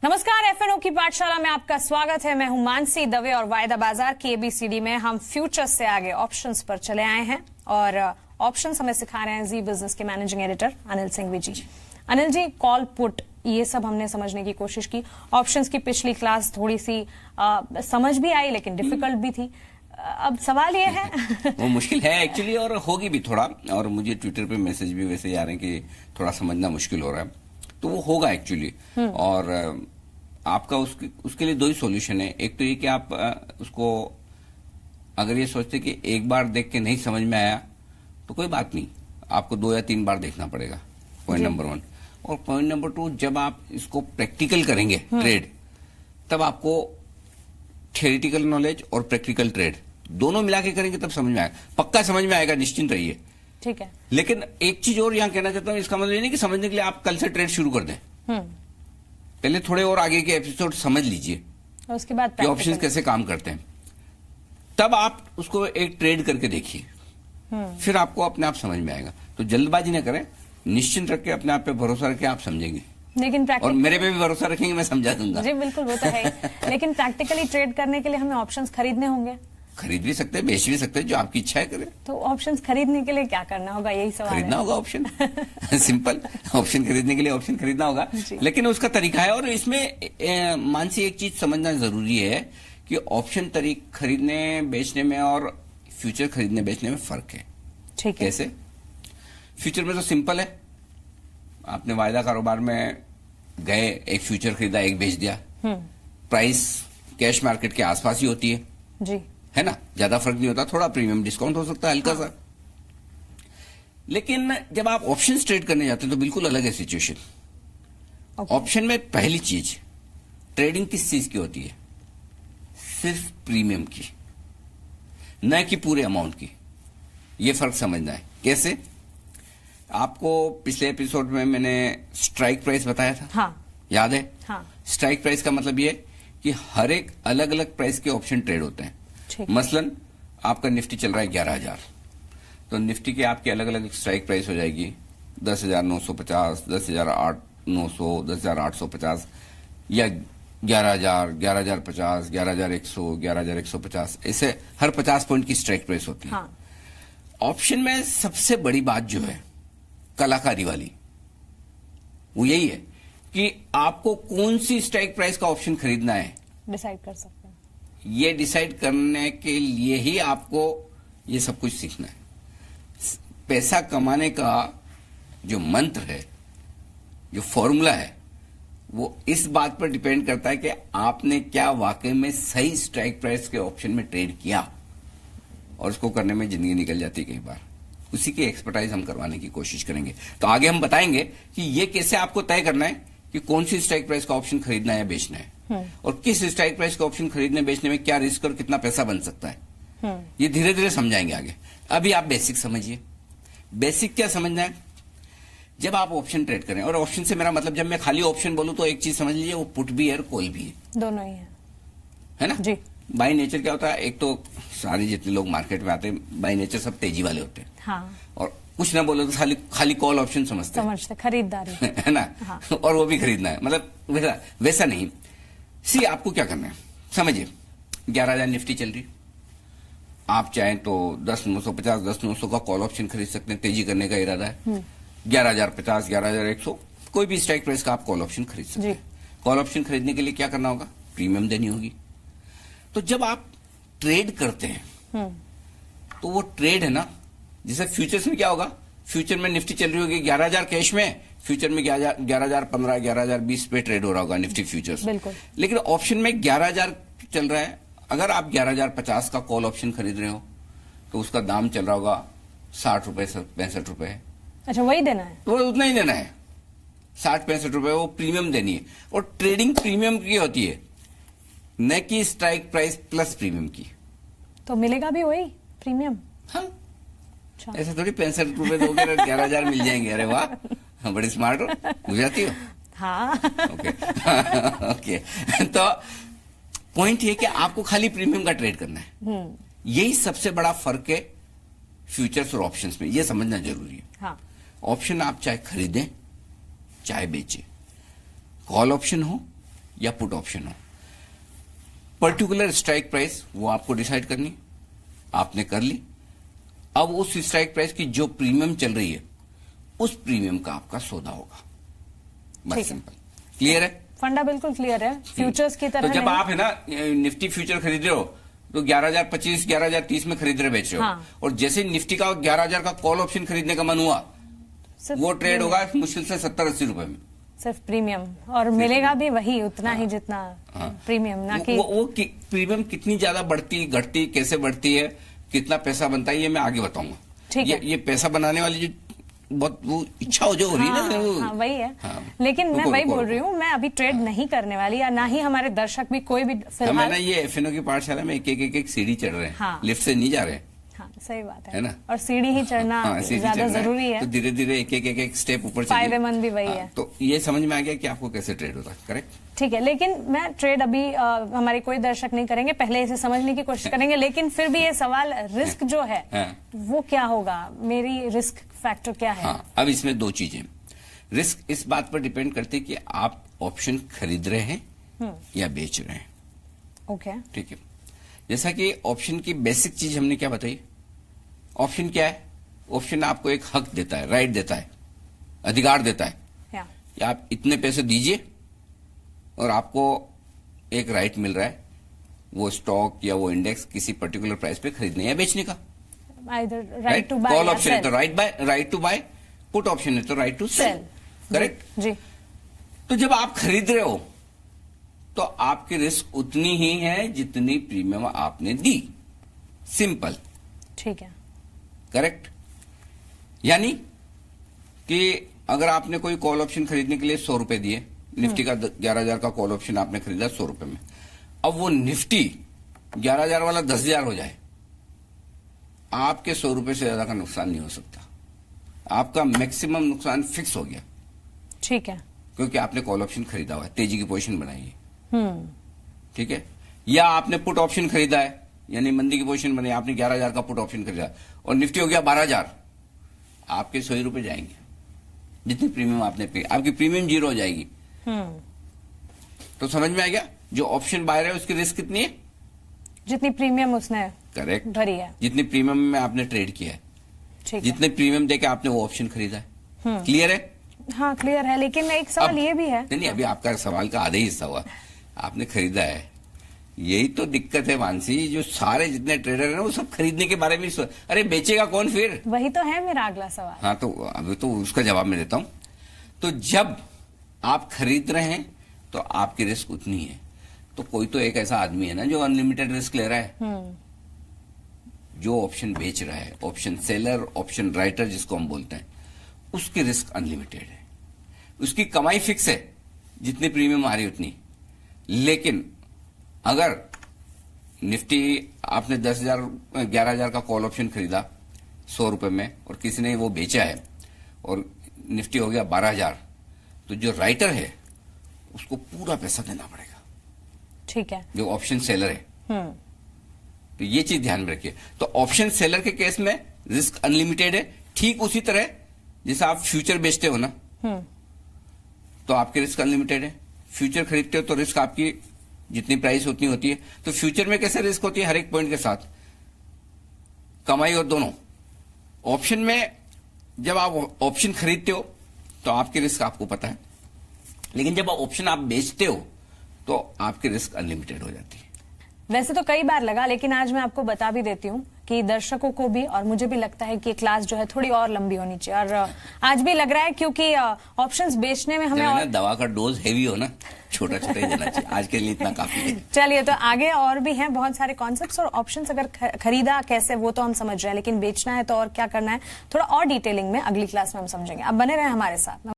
नमस्कार, एफएनओ की पाठशाला में आपका स्वागत है। मैं हूं मानसी दवे और वायदा बाजार की एबीसीडी में हम फ्यूचर्स से आगे ऑप्शंस पर चले आए हैं और ऑप्शंस हमें सिखा रहे हैं जी बिजनेस के मैनेजिंग एडिटर अनिल सिंघवी जी। अनिल जी, कॉल पुट ये सब हमने समझने की कोशिश की। ऑप्शंस की पिछली क्लास थोड़ी सी समझ भी आई लेकिन डिफिकल्ट भी थी। अब सवाल ये है वो मुश्किल है एक्चुअली, और होगी भी थोड़ा। और मुझे ट्विटर पे मैसेज भी वैसे ही आ रहे हैं कि थोड़ा समझना मुश्किल हो रहा है, तो वो होगा एक्चुअली। और आपका उसके लिए दो ही सॉल्यूशन है। एक तो ये कि आप उसको अगर ये सोचते कि एक बार देख के नहीं समझ में आया तो कोई बात नहीं, आपको 2 या 3 बार देखना पड़ेगा, पॉइंट नंबर 1। और पॉइंट नंबर 2, जब आप इसको प्रैक्टिकल करेंगे ट्रेड, तब आपको थियोरेटिकल नॉलेज और प्रैक्टिकल ट्रेड दोनों मिला के करेंगे तब समझ में आएगा, पक्का समझ में आएगा, निश्चिंत रहिए। ठीक है। लेकिन एक चीज और यहां कहना चाहता हूं, इसका मतलब ये नहीं कि समझने के लिए आप कल से ट्रेड शुरू कर दें। पहले थोड़े और आगे के एपिसोड समझ लीजिए और उसके बाद कि ऑप्शंस कैसे काम करते हैं, तब आप उसको एक ट्रेड करके देखिए, फिर आपको अपने आप समझ में आएगा। तो जल्दबाजी न करें, निश्चिंत रख के अपने आप पे भरोसा रखें, आप समझेंगे। लेकिन और मेरे पे भी भरोसा रखेंगे, मैं समझा दूंगा। जी बिल्कुल, वो तो है। लेकिन प्रैक्टिकली ट्रेड करने के लिए हमें ऑप्शंस खरीदने होंगे। खरीद भी सकते हैं, बेच भी सकते हैं, जो आपकी इच्छा है करें। तो ऑप्शंस खरीदने के लिए क्या करना होगा, यही सवाल है। खरीदना होगा ऑप्शन सिंपल। ऑप्शन खरीदने के लिए ऑप्शन खरीदना होगा, लेकिन उसका तरीका है। और इसमें मानसी एक चीज समझना जरूरी है कि ऑप्शन खरीदने बेचने में और फ्यूचर खरीदने बेचने में फर्क है। ठीक है। कैसे? फ्यूचर में तो सिंपल है, आपने वायदा कारोबार में गए, एक फ्यूचर खरीदा, एक बेच दिया, प्राइस कैश मार्केट के आसपास ही होती है जी, है ना, ज्यादा फर्क नहीं होता, थोड़ा प्रीमियम डिस्काउंट हो सकता है हल्का सा। लेकिन जब आप ऑप्शन ट्रेड करने जाते हैं तो बिल्कुल अलग है सिचुएशन। ऑप्शन में पहली चीज, ट्रेडिंग किस चीज की होती है? सिर्फ प्रीमियम की, न कि पूरे अमाउंट की। यह फर्क समझना है। कैसे? आपको पिछले एपिसोड में मैंने स्ट्राइक प्राइस बताया था। हाँ, याद है? हाँ। स्ट्राइक प्राइस का मतलब यह कि हर एक अलग अलग प्राइस के ऑप्शन ट्रेड होते हैं। मसलन आपका निफ्टी चल रहा है 11,000, तो निफ्टी के आपके अलग अलग स्ट्राइक प्राइस हो जाएगी 10,950, 10,900, 10,850 या 11,000, 11,050, 11,100, 11,150, ऐसे हर 50 पॉइंट की स्ट्राइक प्राइस होती है। हाँ। ऑप्शन में सबसे बड़ी बात जो है कलाकारी वाली, वो यही है कि आपको कौन सी स्ट्राइक प्राइस का ऑप्शन खरीदना है डिसाइड कर सकते हैं। ये डिसाइड करने के लिए ही आपको ये सब कुछ सीखना है। पैसा कमाने का जो मंत्र है, जो फॉर्मूला है, वो इस बात पर डिपेंड करता है कि आपने क्या वाकई में सही स्ट्राइक प्राइस के ऑप्शन में ट्रेड किया, और उसको करने में जिंदगी निकल जाती है कई बार। उसी की एक्सपर्टाइज हम करवाने की कोशिश करेंगे। तो आगे हम बताएंगे कि ये कैसे आपको तय करना है कि कौन सी स्ट्राइक प्राइस का ऑप्शन खरीदना है या बेचना है, और किस स्ट्राइक प्राइस का ऑप्शन खरीदने बेचने में क्या रिस्क और कितना पैसा बन सकता है। ये धीरे धीरे समझाएंगे आगे। अभी आप बेसिक समझिए। बेसिक क्या समझना है? जब आप ऑप्शन ट्रेड करें, और ऑप्शन से मेरा मतलब, जब मैं खाली ऑप्शन बोलूं तो एक चीज समझ लीजिए, वो पुट भी है और कॉल भी है, दोनों ही है ना जी। बाय नेचर क्या होता है? एक तो सारे जितने लोग मार्केट में आते हैं बाय नेचर सब तेजी वाले होते हैं। हाँ। और कुछ ना बोलो तो खाली कॉल ऑप्शन समझते खरीदारी है ना। हाँ। और वो भी खरीदना है, मतलब वैसा नहीं। सी आपको क्या करना है समझिए। 11,000 निफ्टी चल रही, आप चाहें तो 10,950, 10,900 का कॉल ऑप्शन खरीद सकते हैं, तेजी करने का इरादा है। 11,050, 11,100, कोई भी स्ट्राइक प्राइस का आप कॉल ऑप्शन खरीद सकते हैं। कॉल ऑप्शन खरीदने के लिए क्या करना होगा? प्रीमियम देनी होगी। तो जब आप ट्रेड करते हैं तो वो ट्रेड है ना, जैसे फ्यूचर्स में क्या होगा? फ्यूचर में निफ्टी चल रही होगी 11,000 कैश में, फ्यूचर में 11,015, 11,020 पे ट्रेड हो रहा होगा निफ्टी फ्यूचर्स। लेकिन ऑप्शन में 11,000 चल रहा है। अगर आप 11,050 का कॉल ऑप्शन खरीद रहे हो तो उसका दाम चल रहा होगा 60 रुपए, 65 रुपए। अच्छा, वही देना है? तो उतना ही देना है, 60-65 रुपए वो प्रीमियम देनी है। और ट्रेडिंग प्रीमियम की होती है, न कि स्ट्राइक प्राइस प्लस प्रीमियम की। तो मिलेगा भी वही प्रीमियम? हाँ। ऐसे थोड़ी 65 रुपए दोगे 11,000 मिल जाएंगे। अरे वाह, बड़ी स्मार्ट हो, गुजराती हो। हाँ। Okay okay. तो पॉइंट ये कि आपको खाली प्रीमियम का ट्रेड करना है। यही सबसे बड़ा फर्क है फ्यूचर्स और ऑप्शंस में, ये समझना जरूरी है। हाँ। ऑप्शन आप चाहे खरीदें चाहे बेचें, कॉल ऑप्शन हो या पुट ऑप्शन हो, पर्टिकुलर स्ट्राइक प्राइस वो आपको डिसाइड करनी, आपने कर ली। अब उस स्ट्राइक प्राइस की जो प्रीमियम चल रही है उस प्रीमियम का आपका सौदा होगा, बस सिंपल। क्लियर है? फंडा बिल्कुल क्लियर है, फ्यूचर्स की तरह तो जब नहीं। आप है ना निफ्टी फ्यूचर खरीद रहे हो तो 11,025 11,030 में खरीद रहे बेच रहे हो, हाँ। और जैसे निफ्टी का 11,000 का कॉल ऑप्शन खरीदने का मन हुआ सिर्फ वो ट्रेड होगा मुश्किल से 70-80 रुपए में, सिर्फ प्रीमियम, और मिलेगा भी वही उतना ही जितना प्रीमियम, ना कि वो प्रीमियम कितनी ज्यादा बढ़ती घटती कैसे बढ़ती है, कितना पैसा बनता है, ये मैं आगे बताऊंगा। ठीक है। ये पैसा बनाने वाली जो बहुत वो इच्छा हो जो हो रही है ना, हाँ, वही है। हाँ। लेकिन मैं रुको, वही रुको, बोल रही हूँ, मैं अभी ट्रेड नहीं करने वाली, या ना ही हमारे दर्शक भी, कोई भी हमें फिलहाल। ना ये एफएनओ की पाठशाला में एक सीढ़ी चढ़ रहे हैं, हाँ। लिफ्ट से नहीं जा रहे हैं। हाँ, सही बात है ना? और सीढ़ी ही चढ़ना हाँ, सीढ़ी ज्यादा चढ़ना जरूरी है, तो धीरे धीरे एक स्टेप ऊपर चलिए। फायदेमंद भी वही हाँ, है। तो ये समझ में आ गया कि आपको कैसे ट्रेड होता है, करेक्ट? ठीक है। लेकिन मैं ट्रेड अभी हमारे कोई दर्शक नहीं करेंगे, पहले इसे समझने की कोशिश करेंगे, लेकिन फिर भी ये सवाल, रिस्क जो है वो क्या होगा, मेरी रिस्क फैक्टर क्या है? हाँ, अब इसमें दो चीजें, रिस्क इस बात पर डिपेंड करती है कि आप ऑप्शन खरीद रहे हैं या बेच रहे हैं। ओके, ठीक है। जैसा कि ऑप्शन की बेसिक चीज हमने क्या बताई, ऑप्शन क्या है? ऑप्शन आपको एक हक देता है, राइट देता है, अधिकार देता है कि आप इतने पैसे दीजिए और आपको एक राइट मिल रहा है वो स्टॉक या वो इंडेक्स किसी पर्टिकुलर प्राइस पे खरीदने या बेचने का। Right to buy, call option है तो right to buy, put option है तो राइट टू सेल, करेक्ट? जी। तो जब आप खरीद रहे हो तो आपकी रिस्क उतनी ही है जितनी प्रीमियम आपने दी, सिंपल। ठीक है, करेक्ट? यानी कि अगर आपने कोई कॉल ऑप्शन खरीदने के लिए 100 रुपए दिए, निफ्टी का 11,000 का कॉल ऑप्शन आपने खरीदा 100 रुपए में, अब वो निफ्टी 11,000 वाला 10,000 हो जाए, आपके 100 रुपए से ज्यादा का नुकसान नहीं हो सकता, आपका मैक्सिमम नुकसान फिक्स हो गया। ठीक है, क्योंकि आपने कॉल ऑप्शन खरीदा हुआ है, तेजी की पोजीशन बनाई है। ठीक है। या आपने पुट ऑप्शन खरीदा है, यानी मंदी की पोजीशन बनाई, आपने 11,000 का पुट ऑप्शन खरीदा और निफ्टी हो गया 12,000, आपके 100 रुपए जाएंगे जितनी प्रीमियम आपने पे, आपकी प्रीमियम 0 हो जाएगी। तो समझ में आ गया, जो ऑप्शन बायर है उसकी रिस्क कितनी है? जितनी प्रीमियम उसने करेक्ट भरी है, जितनी प्रीमियम में आपने ट्रेड किया है, ठीक है। जितने प्रीमियम देके आपने वो ऑप्शन खरीदा है। क्लियर है? हाँ, क्लियर है। लेकिन एक सवाल ये भी है, नहीं, अभी आपका सवाल का आधा ही हिस्सा हुआ, आपने खरीदा है, यही तो दिक्कत है मानसी, जो सारे जितने ट्रेडर हैं वो सब खरीदने के बारे में अरे बेचेगा कौन फिर? वही तो है मेरा अगला सवाल। हाँ, तो अभी तो उसका जवाब मैं देता हूं। तो जब आप खरीद रहे हैं तो आपकी रिस्क उतनी है, तो कोई तो एक ऐसा आदमी है ना जो अनलिमिटेड रिस्क ले रहा है, जो ऑप्शन बेच रहा है, ऑप्शन सेलर, ऑप्शन राइटर जिसको हम बोलते हैं, उसकी रिस्क अनलिमिटेड है, उसकी कमाई फिक्स है, जितनी प्रीमियम आ रही उतनी। लेकिन अगर निफ्टी आपने 11,000 का कॉल ऑप्शन खरीदा 100 रुपए में और किसी ने वो बेचा है और निफ्टी हो गया 12,000, तो जो राइटर है उसको पूरा पैसा देना पड़ेगा, ठीक है, जो ऑप्शन सेलर है। तो ये चीज ध्यान में रखिए। तो ऑप्शन सेलर के केस में रिस्क अनलिमिटेड है, ठीक उसी तरह जैसे आप फ्यूचर बेचते हो ना, तो आपकी रिस्क अनलिमिटेड है। फ्यूचर खरीदते हो तो रिस्क आपकी जितनी प्राइस उतनी होती है। तो फ्यूचर में कैसे रिस्क होती है? हर एक पॉइंट के साथ कमाई और दोनों। ऑप्शन में जब आप ऑप्शन खरीदते हो तो आपकी रिस्क आपको पता है, लेकिन जब ऑप्शन आप बेचते हो तो आपकी रिस्क अनलिमिटेड हो जाती है। वैसे तो कई बार लगा, लेकिन आज मैं आपको बता भी देती हूँ कि दर्शकों को भी और मुझे भी लगता है कि क्लास जो है थोड़ी और लंबी होनी चाहिए, और आज भी लग रहा है क्योंकि ऑप्शंस बेचने में हमें और... दवा का डोज हेवी हो ना, छोटा छोटा ही देना चाहिए, आज के लिए इतना काफी है। चलिए, तो आगे और भी हैं बहुत सारे कॉन्सेप्ट्स, और ऑप्शंस अगर खरीदा कैसे वो तो हम समझ रहे हैं, लेकिन बेचना है तो और क्या करना है, थोड़ा और डिटेलिंग में अगली क्लास में हम समझेंगे। अब बने रहे हमारे साथ।